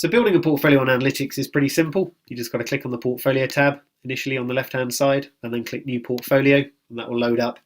So building a portfolio on analytics is pretty simple. You just got to click on the portfolio tab initially on the left hand side and then click new portfolio, and that will load up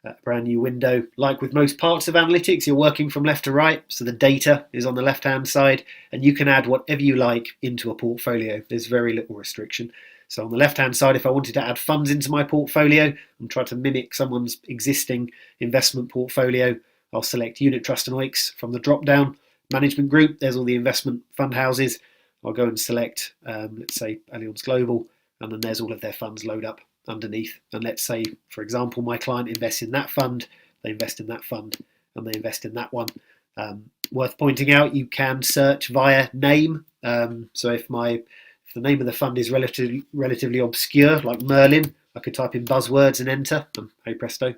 a brand new window. Like with most parts of analytics, you're working from left to right, so the data is on the left hand side and you can add whatever you like into a portfolio. There's very little restriction. So on the left hand side, if I wanted to add funds into my portfolio and try to mimic someone's existing investment portfolio, I'll select unit trust and OICs from the drop down. Management group, there's all the investment fund houses. I'll go and select, let's say, Allianz Global, and then there's all of their funds load up underneath. And let's say, for example, my client invests in that fund, they invest in that fund, and they invest in that one. Worth pointing out, you can search via name. So if the name of the fund is relatively obscure, like Merlin, I could type in buzzwords and enter, and hey presto,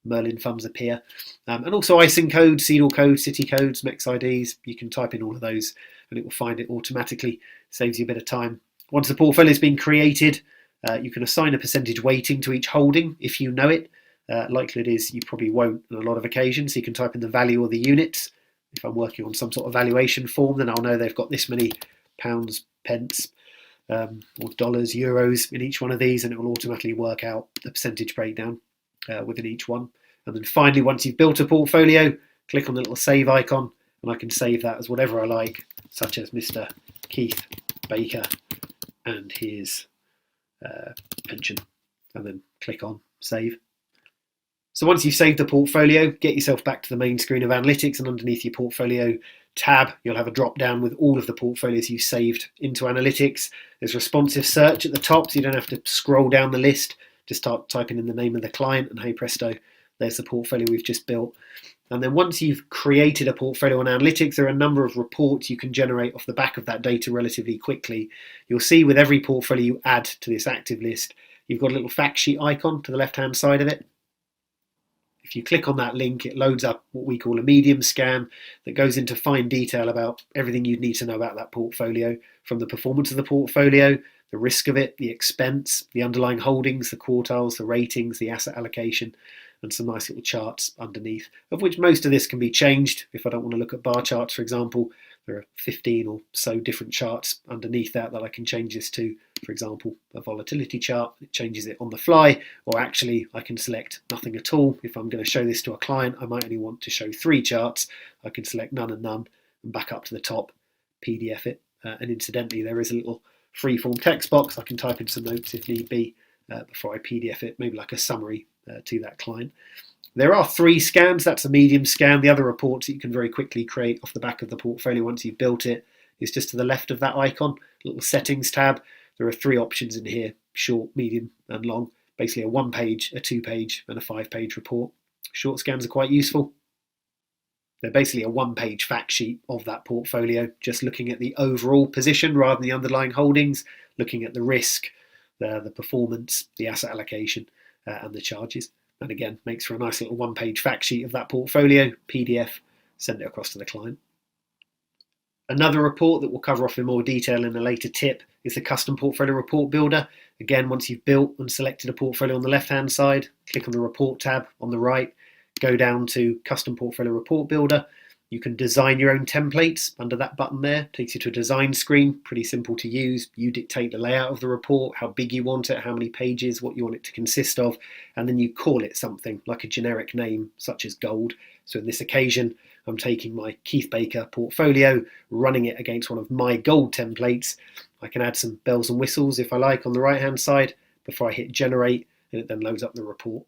Merlin funds appear. And also ISIN codes, CEDAW codes, city codes, MEX IDs. You can type in all of those and it will find it automatically. Saves you a bit of time. Once the portfolio has been created, you can assign a percentage weighting to each holding if you know it. Likely it is you probably won't on a lot of occasions. So you can type in the value or the units. If I'm working on some sort of valuation form, then I'll know they've got this many pounds, pence, or dollars, euros in each one of these, and it will automatically work out the percentage breakdown within each one. And then finally, once you've built a portfolio, click on the little save icon and I can save that as whatever I like, such as Mr. Keith Baker and his pension, and then click on save. So once you've saved the portfolio, get yourself back to the main screen of analytics, and underneath your portfolio tab, you'll have a drop down with all of the portfolios you saved into analytics. There's responsive search at the top, so you don't have to scroll down the list. Just start typing in the name of the client and hey presto, there's the portfolio we've just built. And then once you've created a portfolio on analytics, there are a number of reports you can generate off the back of that data relatively quickly. You'll see with every portfolio you add to this active list, you've got a little fact sheet icon to the left hand side of it. If you click on that link, it loads up what we call a medium scan that goes into fine detail about everything you'd need to know about that portfolio, from the performance of the portfolio, the risk of it, the expense, the underlying holdings, the quartiles, the ratings, the asset allocation, and some nice little charts underneath, of which most of this can be changed. If I don't want to look at bar charts, for example, there are 15 or so different charts underneath that I can change this to. For example, a volatility chart, it changes it on the fly, or actually I can select nothing at all. If I'm going to show this to a client, I might only want to show 3 charts. I can select none and none and back up to the top, PDF it. And incidentally, there is a little freeform text box. I can type in some notes if need be before I PDF it, maybe like a summary to that client. There are 3 scans. That's a medium scan. The other reports that you can very quickly create off the back of the portfolio once you've built it is just to the left of that icon, little settings tab. There are 3 options in here: short, medium and long. Basically a 1-page, a 2-page and a 5-page report. Short scans are quite useful. They're basically a 1-page fact sheet of that portfolio, just looking at the overall position rather than the underlying holdings, looking at the risk, the performance, the asset allocation and the charges. And again, makes for a nice little 1-page fact sheet of that portfolio, PDF, send it across to the client. Another report that we'll cover off in more detail in a later tip is the custom portfolio report builder. Again, once you've built and selected a portfolio on the left hand side, click on the report tab on the right, go down to custom portfolio report builder. You can design your own templates under that button there. Takes you to a design screen, pretty simple to use. You dictate the layout of the report, how big you want it, how many pages, what you want it to consist of, and then you call it something like a generic name such as gold. So in this occasion, I'm taking my Keith Baker portfolio, running it against one of my gold templates. I can add some bells and whistles if I like on the right hand side before I hit generate, and it then loads up the report.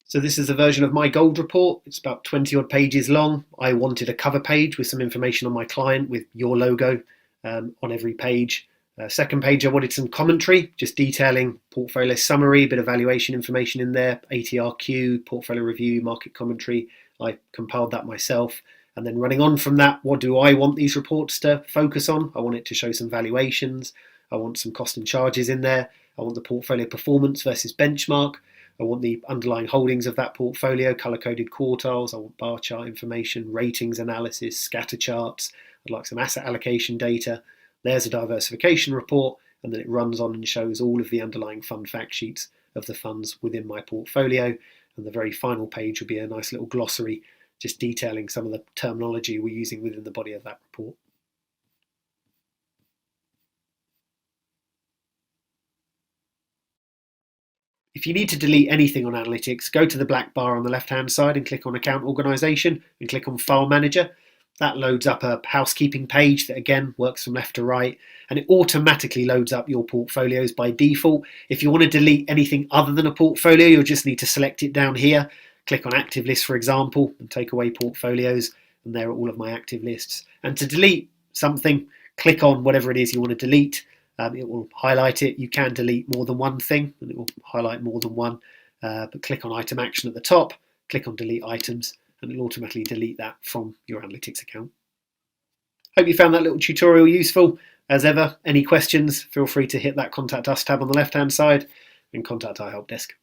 So this is a version of my gold report. It's about 20 odd pages long. I wanted a cover page with some information on my client with your logo on every page. Second page, I wanted some commentary, just detailing portfolio summary, bit of valuation information in there, ATRQ, portfolio review, market commentary. I compiled that myself. And then running on from that, what do I want these reports to focus on? I want it to show some valuations. I want some cost and charges in there. I want the portfolio performance versus benchmark. I want the underlying holdings of that portfolio, color-coded quartiles. I want bar chart information, ratings analysis, scatter charts. I'd like some asset allocation data. There's a diversification report, and then it runs on and shows all of the underlying fund fact sheets of the funds within my portfolio. And the very final page will be a nice little glossary, just detailing some of the terminology we're using within the body of that report. If you need to delete anything on analytics, go to the black bar on the left-hand side and click on Account Organisation and click on File Manager. That loads up a housekeeping page that again works from left to right, and it automatically loads up your portfolios by default. If you want to delete anything other than a portfolio, you'll just need to select it down here, click on Active List for example, and take away portfolios, and there are all of my active lists. And to delete something, click on whatever it is you want to delete. It will highlight it. You can delete more than one thing, and it will highlight more than one, but click on Item Action at the top, click on Delete Items, and it'll automatically delete that from your analytics account. Hope you found that little tutorial useful. As ever, any questions, feel free to hit that Contact Us tab on the left-hand side and contact our help desk.